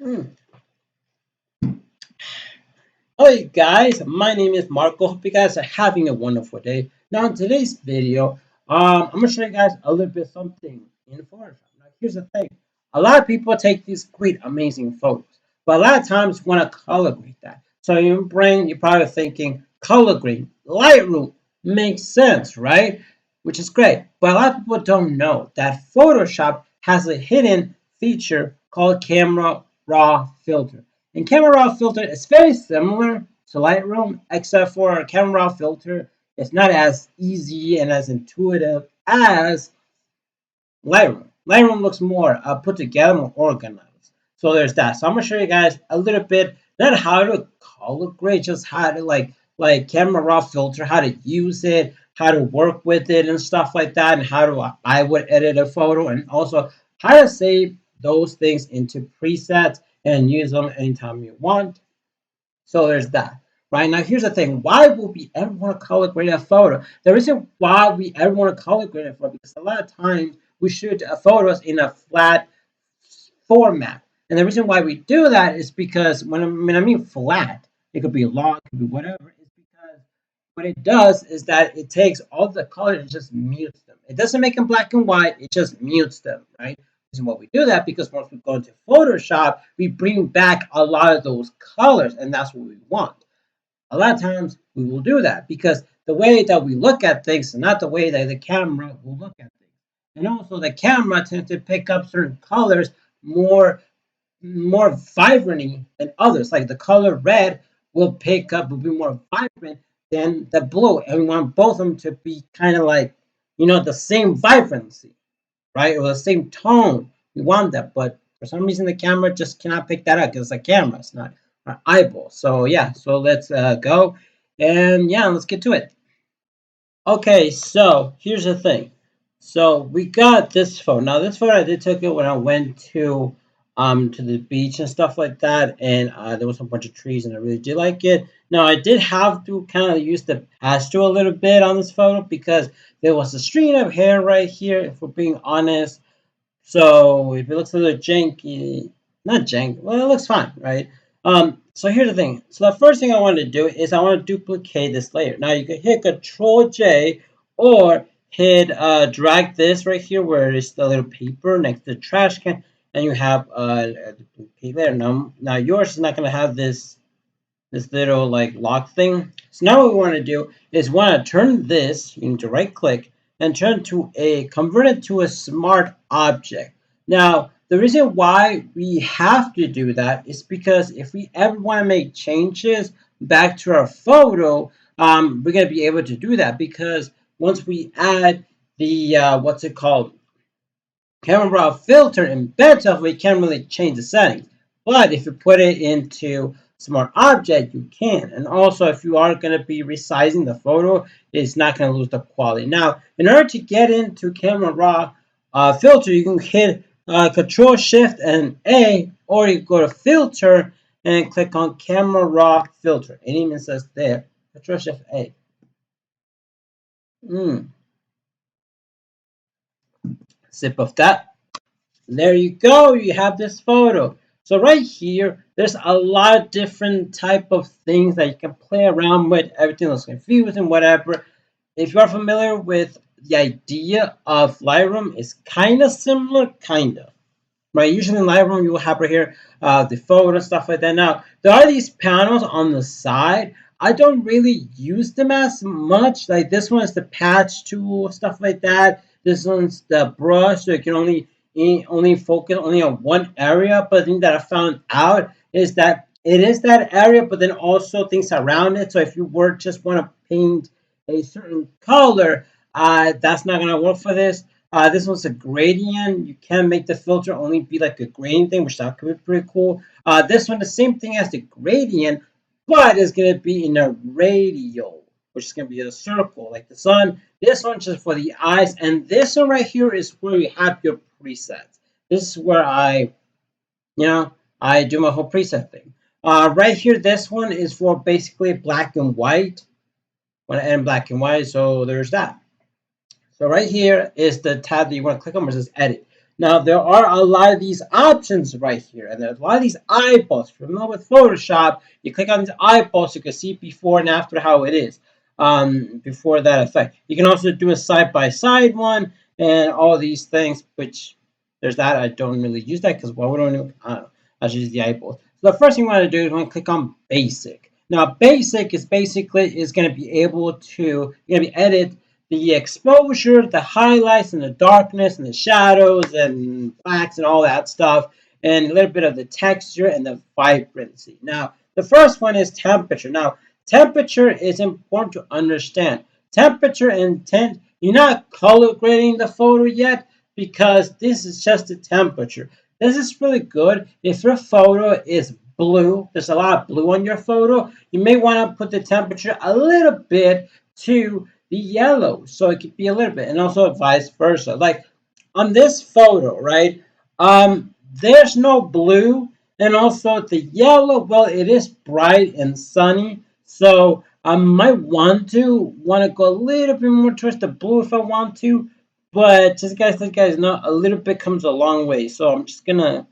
Mm. Hey guys, my name is Marco. Hope you guys are having a wonderful day. Now, in today's video, I'm gonna show you guys a little bit something in Photoshop. Now, here's the thing: a lot of people take these great, amazing photos, but a lot of times want to color grade that. So, in your brain, you're probably thinking color grade, Lightroom makes sense, right? Which is great, but a lot of people don't know that Photoshop has a hidden feature called Camera Raw Filter. And Camera Raw filter is very similar to Lightroom, except for Camera Raw filter is not as easy and as intuitive as Lightroom. Lightroom looks more put together, more organized. So there's that. So I'm gonna show you guys a little bit, not how to color grade, just how to like Camera Raw filter, how to use it, how to work with it and stuff like that, and how to I would edit a photo, and also how to save those things into presets and use them anytime you want. So there's that. Right now, here's the thing: why would we ever want to color grade a photo? The reason why we ever want to color grade a photo because a lot of times we shoot photos in a flat format, and the reason why we do that is because when I mean flat, it could be long, it could be whatever. It's because what it does is that it takes all the colors and just mutes them. It doesn't make them black and white; it just mutes them, right? And what we do that because once we go into Photoshop, we bring back a lot of those colors, and that's what we want. A lot of times we will do that because the way that we look at things is not the way that the camera will look at things. And also the camera tends to pick up certain colors more vibrantly than others. Like the color red will be more vibrant than the blue. And we want both of them to be kind of like, the same vibrancy, right? Or the same tone. We want that, but for some reason the camera just cannot pick that up because it's a camera, it's not our eyeball. So yeah, so let's go, and yeah, let's get to it. Okay, so here's the thing. So we got this photo. Now this photo I did take it when I went to the beach and stuff like that, and there was a bunch of trees, and I really did like it. Now I did have to kind of use the pastel a little bit on this photo because there was a string of hair right here. If we're being honest, so if it looks a little janky, not janky, well, it looks fine, right? So here's the thing. So the first thing I want to do is I want to duplicate this layer. Now you can hit Control J or hit drag this right here where it's the little paper next to the trash can, and you have a duplicate layer. Now yours is not gonna have this little like lock thing. So now what we want to do is want to turn this, you need to right click and convert it to a smart object. Now, the reason why we have to do that is because if we ever want to make changes back to our photo, we're going to be able to do that because once we add the, what's it called, camera raw filter embed stuff, we can't really change the settings. But if you put it into smart object, you can. And also, if you are going to be resizing the photo, it's not going to lose the quality. Now, in order to get into camera raw filter, you can hit Control Shift and A, or you go to Filter and click on Camera Raw Filter. It even says there, Control Shift A. Sip of that. There you go, you have this photo. So right here, there's a lot of different type of things that you can play around with. Everything looks confusing, whatever. If you are familiar with the idea of Lightroom, it's kind of similar, kind of. Right, usually in Lightroom, you will have right here the photo and stuff like that. Now, there are these panels on the side. I don't really use them as much. Like this one is the patch tool, stuff like that. This one's the brush, so you can only focus only on one area. But the thing that I found out is that it is that area, but then also things around it. So if you were just want to paint a certain color, that's not gonna work for this. This one's a gradient. You can make the filter only be like a gradient thing, which that could be pretty cool. This one, the same thing as the gradient, but it's gonna be in a radial, which is gonna be a circle like the sun. This one's just for the eyes, and this one right here is where you have your presets. This is where I do my whole preset thing. Right here, this one is for basically black and white. When I edit black and white, so there's that. So right here is the tab that you want to click on where it says edit. Now there are a lot of these options right here, and there's a lot of these eyeballs. If you're familiar with Photoshop, you click on these eyeballs, you can see before and after how it is before that effect. You can also do a side-by-side one and all these things, which there's that. I don't really use that because why would I don't know. I should use the eyeballs. So the first thing you want to do is want to click on Basic. Now Basic is basically is going to be able to edit the exposure, the highlights, and the darkness, and the shadows, and blacks, and all that stuff, and a little bit of the texture and the vibrancy. Now, the first one is temperature. Now, temperature is important to understand. Temperature and tint, you're not color grading the photo yet because this is just the temperature. This is really good if your photo is blue. There's a lot of blue on your photo. You may want to put the temperature a little bit to the yellow, so it could be a little bit, and also vice versa. Like on this photo, right? There's no blue, and also the yellow. Well, it is bright and sunny, so I might want to go a little bit more towards the blue if I want to, but just guys, let you guys know, a little bit comes a long way. So I'm just gonna,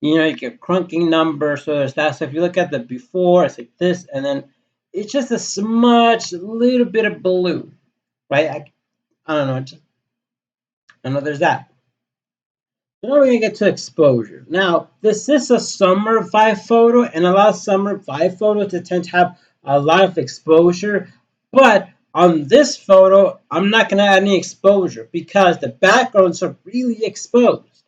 you get crunking number. So there's that. So if you look at the before, it's like this, and then it's just a smudge, a little bit of blue, right? I don't know. I know there's that. So now we're gonna get to exposure. Now this is a summer vibe photo, and a lot of summer vibe photos tend to have a lot of exposure. But on this photo, I'm not gonna add any exposure because the backgrounds are really exposed.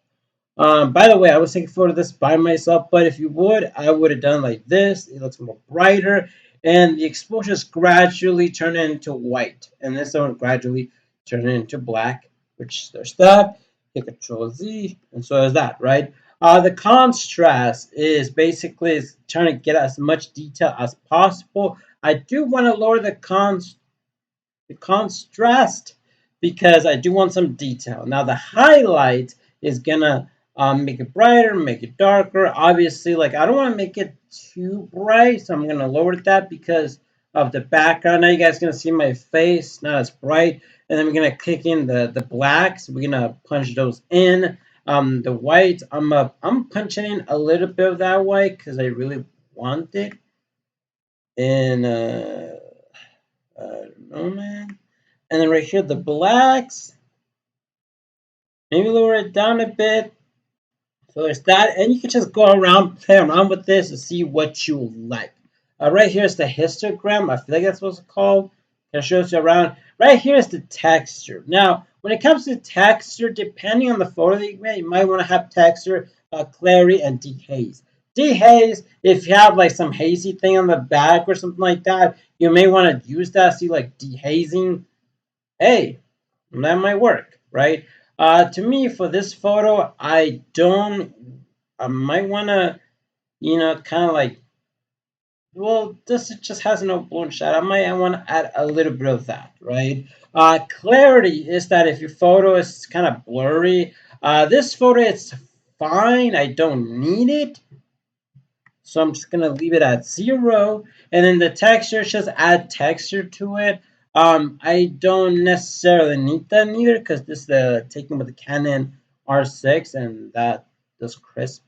By the way, I was taking a photo of this by myself, but if you would, I would have done like this. It looks more brighter, and the exposure is gradually turning into white, and this one gradually turning into black, which there's that. Hit Control Z, and so is that, right? The contrast is basically trying to get as much detail as possible. I do want to lower the contrast because I do want some detail. Now the highlight is gonna make it brighter, make it darker. Obviously, like I don't want to make it too bright, so I'm gonna lower that because of the background. Now you guys gonna see my face, not as bright, and then we're gonna kick in the blacks. We're gonna punch those in. The white, I'm punching in a little bit of that white because I really want it. And I don't know, man. And then right here, the blacks. Maybe lower it down a bit. So there's that. And you can just go around, play around with this and see what you like. Right here is the histogram. I feel like that's what it's called. It shows you around. Right here is the texture. Now, when it comes to texture, depending on the photo that you might want to have texture, clarity, and dehaze. Dehaze, if you have like some hazy thing on the back or something like that, you may want to use that. See, like dehazing. Hey, that might work, right? To me, for this photo, I might want to, kind of like, well, this just has no blown shot. I want to add a little bit of that, right? Clarity is that if your photo is kind of blurry, this photo it's fine. I don't need it. So I'm just gonna leave it at 0. And then the texture, just add texture to it. I don't necessarily need that either because this is taken with the Canon R6 and that does crisp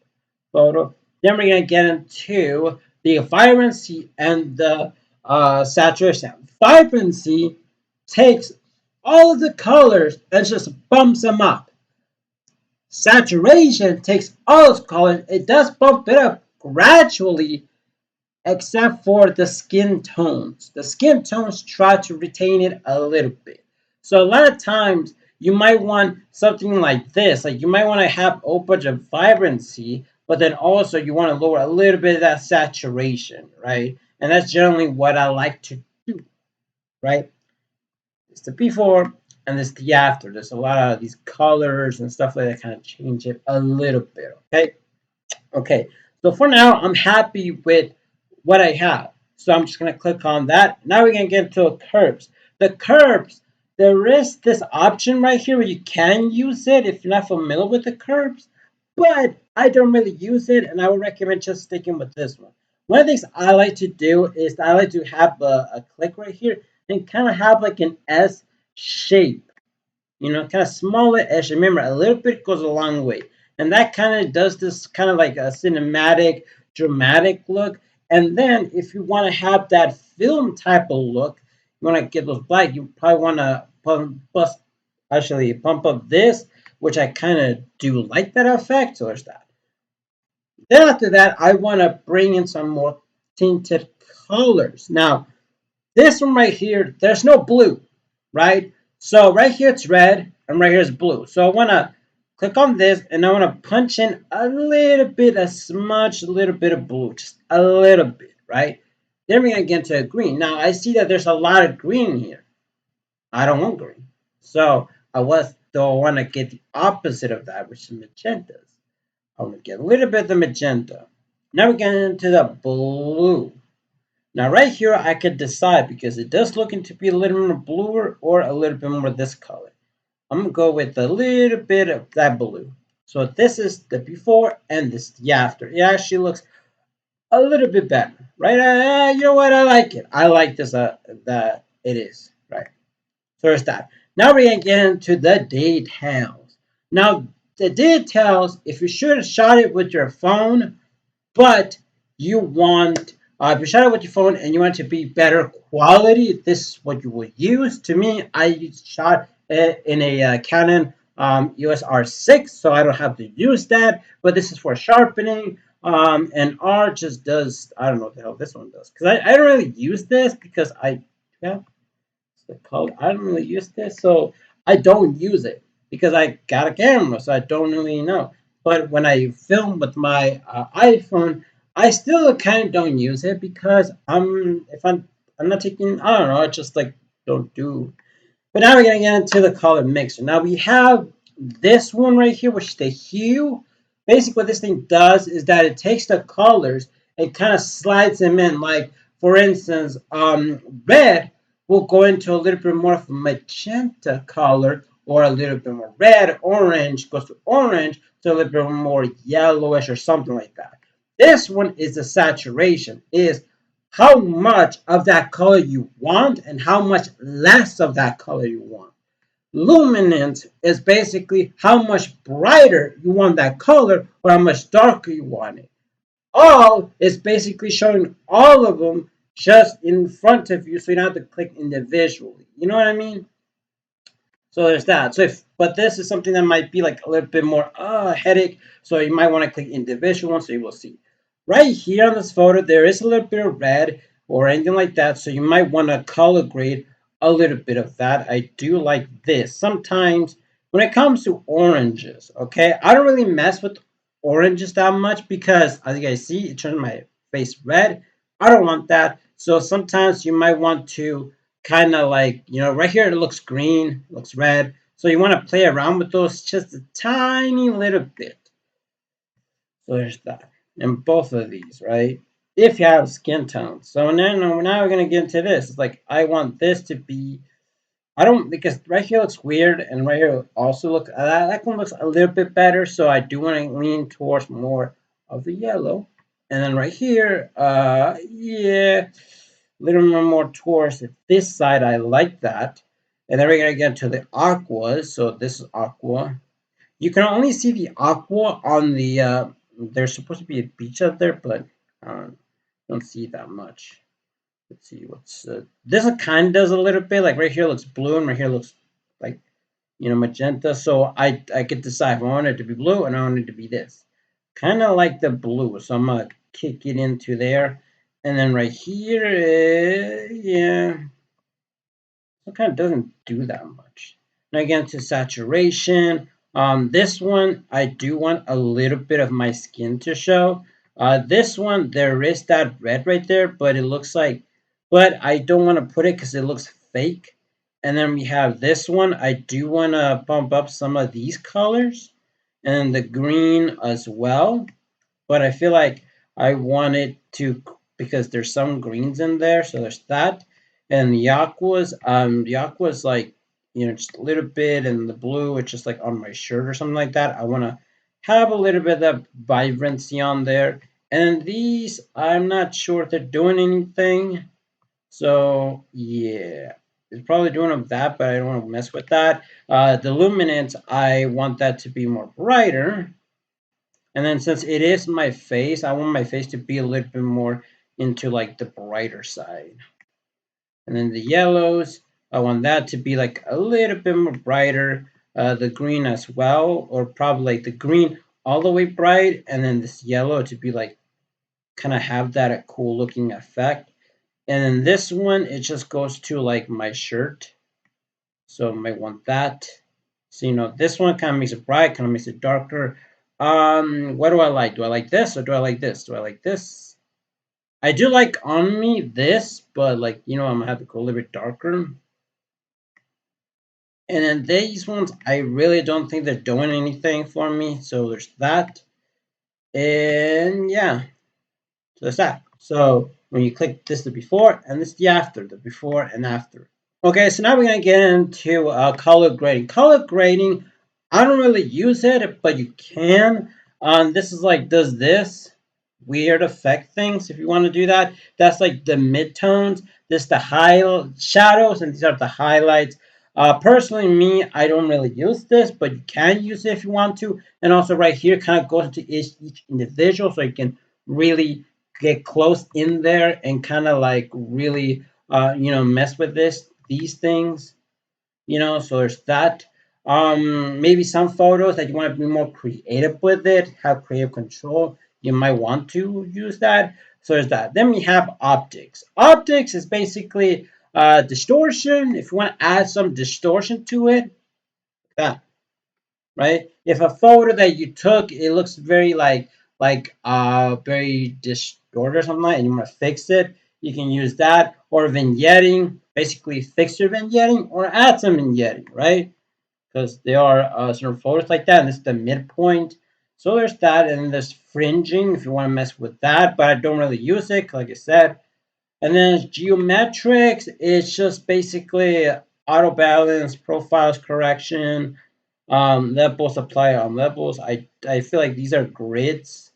photo. Then we're gonna get into the vibrancy and the saturation. Vibrancy takes all of the colors and just bumps them up. Saturation takes all those colors, it does bump it up gradually, except for the skin tones. The skin tones try to retain it a little bit. So a lot of times you might want something like this. Like you might want to have a bunch of vibrancy, but then also you want to lower a little bit of that saturation, right? And that's generally what I like to do, right? It's the before and it's the after. There's a lot of these colors and stuff like that kind of change it a little bit, okay? Okay, so for now, I'm happy with what I have. So I'm just going to click on that. Now we're going to get into curves. The curves, there is this option right here where you can use it if you're not familiar with the curves, but I don't really use it, and I would recommend just sticking with this one. One of the things I like to do is I like to have a click right here and kind of have like an S shape. kind of smaller-ish. Remember, a little bit goes a long way. And that kind of does this kind of like a cinematic, dramatic look. And then if you want to have that film type of look, you want to get those black, you probably want to pump up this, which I kind of do like that effect. So there's that. Then after that, I want to bring in some more tinted colors. Now, this one right here, there's no blue, right? So right here it's red, and right here is blue. So I want to click on this, and I want to punch in a little bit, a smudge, a little bit of blue, just a little bit, right? Then we're going to get into a green. Now, I see that there's a lot of green here. I don't want green. So I want to get the opposite of that, which is magentas. I want to get a little bit of the magenta. Now we're getting into the blue. Now right here I could decide because it does looking to be a little more bluer or a little bit more this color. I'm going to go with a little bit of that blue. So this is the before and this is the after. It actually looks a little bit better, right? You know what? I like it. I like this that it is, right? So there's that. Now we're going to get into the details. Now the details, if you should have shot it with your phone, but you want if you shot it with your phone and you want it to be better quality, this is what you will use. To me, I shot it in a Canon EOS R6, so I don't have to use that. But this is for sharpening, and R just does, I don't know what the hell this one does, because I don't really use this because yeah, it's the color. I don't really use this, so I don't use it because I got a camera, so I don't really know. But when I film with my iPhone, I still kind of don't use it because I'm not taking, I don't know, I just like don't do. But now we're gonna get into the color mixer. Now we have this one right here, which is the hue. Basically, what this thing does is that it takes the colors and kind of slides them in. Like for instance, red will go into a little bit more of a magenta color, or a little bit more red. Orange goes to orange, so a little bit more yellowish or something like that. This one is the saturation. Is how much of that color you want and how much less of that color you want. Luminance is basically how much brighter you want that color or how much darker you want it. All is basically showing all of them just in front of you so you don't have to click individually. You know what I mean? So there's that. But this is something that might be like a little bit more headache. So you might want to click individual one so you will see. Right here on this photo, there is a little bit of red or anything like that. So you might want to color grade a little bit of that. I do like this. Sometimes when it comes to oranges, okay, I don't really mess with oranges that much because as you guys see, it turns my face red. I don't want that. So sometimes you might want to kind of like, right here it looks green, looks red. So you want to play around with those just a tiny little bit. So there's that. And both of these, right? If you have skin tone. So now we're going to get into this. It's like, I want this to be, I don't, because right here looks weird and right here also looks, that one looks a little bit better. So I do want to lean towards more of the yellow. And then right here, yeah, a little more towards this side. I like that. And then we're going to get to the aquas. So this is aqua. You can only see the aqua on the, there's supposed to be a beach out there, but don't see that much. Let's see what's, this one kind of does a little bit, like right here looks blue and right here looks like, magenta. So I could decide if I want it to be blue and I want it to be this. Kind of like the blue. So I'm going to kick it into there. And then right here, yeah, it kind of doesn't do that much. Now again to saturation. This one, I do want a little bit of my skin to show. This one, there is that red right there, but it looks like, but I don't want to put it because it looks fake. And then we have this one. I do want to bump up some of these colors and the green as well. But I feel like I want it to, because there's some greens in there. So there's that. And the aqua's like, just a little bit, and the blue, it's just like on my shirt or something like that. I want to have a little bit of vibrancy on there. And these, I'm not sure if they're doing anything. So, yeah. it's probably doing up that, but I don't want to mess with that. The luminance, I want that to be more brighter. And then since it is my face, I want my face to be a little bit more into like the brighter side. And then the yellows, I want that to be like a little bit more brighter. The green as well, or probably like the green all the way bright, and then this yellow to be like kind of have that cool looking effect. And then this one, it just goes to like my shirt. So I might want that. So, this one kind of makes it bright, kind of makes it darker. What do I like? Do I like this or do I like this? Do I like this? I do like on me this, but like, I'm gonna have to go a little bit darker. And then these ones, I really don't think they're doing anything for me. So there's that. And yeah, so there's that. So when you click this the before and this the after, the before and after. Okay, so now we're going to get into color grading. Color grading, I don't really use it, but you can. This is like, does this weird effect things if you want to do that. That's like the midtones. This the high shadows, and these are the highlights. Personally, me, I don't really use this, but you can use it if you want to. And also right here kind of goes into each individual, so you can really get close in there and kind of like really, mess with these things. So there's that. Maybe some photos that you want to be more creative with it, have creative control. You might want to use that. So there's that. Then we have optics. Optics is basically distortion. If you want to add some distortion to it, that right. If a photo that you took, it looks very very distorted or something like, and you want to fix it, you can use that. Or vignetting, basically fix your vignetting or add some vignetting, right? Because there are certain photos like that, and this is the midpoint. So there's that, and then there's fringing if you want to mess with that, but I don't really use it, like I said. And then geometrics, it's just basically auto balance, profiles correction, levels apply on levels. I feel like these are grids.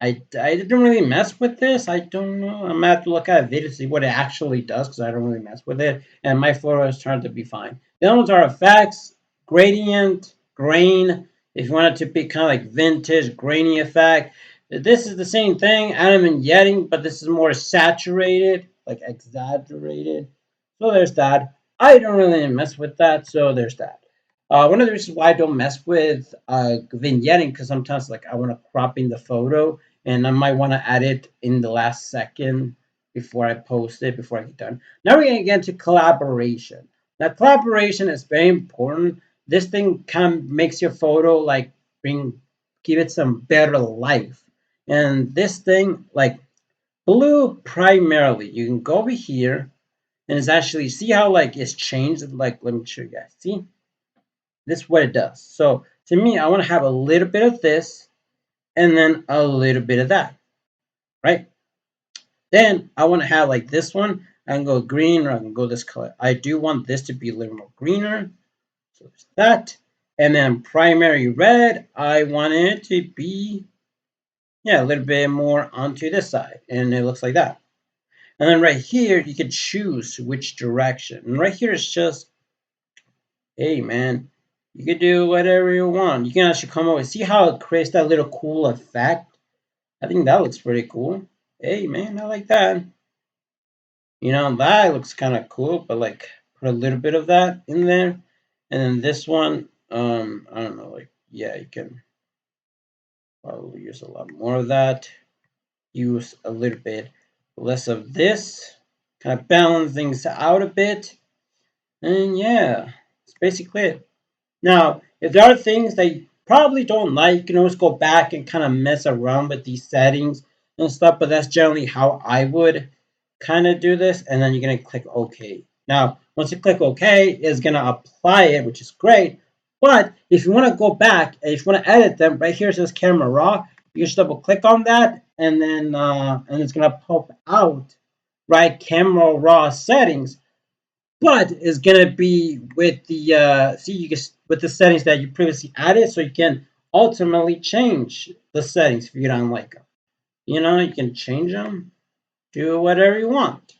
I didn't really mess with this. I don't know. I'm gonna have to look at a video to see what it actually does because I don't really mess with it. And my photos turned to be fine. The other ones are effects, gradient, grain. If you want it to be kind of like vintage, grainy effect. This is the same thing, Adam and Yetting, but this is more saturated, like exaggerated. So there's that. I don't really mess with that, so there's that. One of the reasons why I don't mess with vignetting because sometimes like I want to crop in the photo and I might want to add it in the last second before I post it, before I get done. Now we're going to get into collaboration. Now, collaboration is very important. This thing kind of makes your photo like give it some better life. And this thing, like blue primarily, you can go over here and it's actually, see how like it's changed? Like, let me show you guys. See? This is what it does. So to me, I want to have a little bit of this and then a little bit of that, right? Then I want to have like this one. I can go green or I can go this color. I do want this to be a little more greener. So there's that. And then primary red, I want it to be, yeah, a little bit more onto this side. And it looks like that. And then right here, you can choose which direction. And right here is just, hey man, you can do whatever you want. You can actually come over. See how it creates that little cool effect? I think that looks pretty cool. Hey man, I like that. That looks kind of cool, but like put a little bit of that in there. And then this one, I don't know, like, yeah, you can probably use a lot more of that. Use a little bit less of this. Kind of balance things out a bit. And yeah, it's basically it. Now, if there are things that you probably don't like, you can always go back and kind of mess around with these settings and stuff, but that's generally how I would kind of do this. And then you're going to click OK. Now, once you click OK, it's going to apply it, which is great. But if you want to go back and if you want to edit them, right here it says camera raw. You just double click on that and then and it's going to pop out, right, camera raw settings, but it's gonna be with the see you can with the settings that you previously added, so you can ultimately change the settings if you don't like them. You can change them, do whatever you want.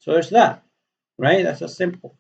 So there's that. right? That's a simple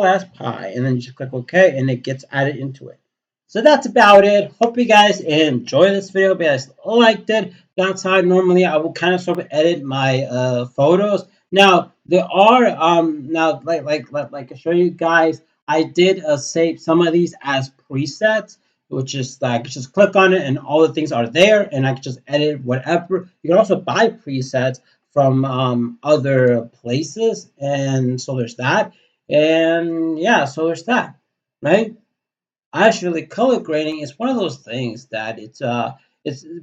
as pie. And then you just click OK, and it gets added into it. So that's about it. Hope you guys enjoy this video. Hope you guys liked it. That's how normally I will kind of sort of edit my photos. Now there are now like I show you guys, I did save some of these as presets, which is like just click on it and all the things are there, and I can just edit whatever. You can also buy presets from other places, and so there's that, and yeah, so there's that, right? Actually, color grading is one of those things that it's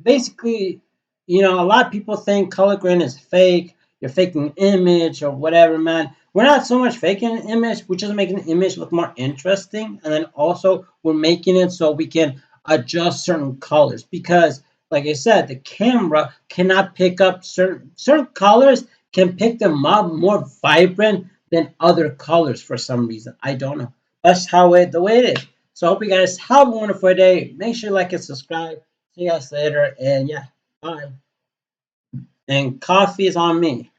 basically, a lot of people think color grading is fake. You're faking an image or whatever, man. We're not so much faking an image, we're just making the image look more interesting, and then also we're making it so we can adjust certain colors because, like I said, the camera cannot pick up certain colors, can pick them up more vibrant than other colors for some reason. I don't know. That's how it the way it is. So I hope you guys have a wonderful day. Make sure you like and subscribe. See you guys later. And yeah, bye. And coffee is on me.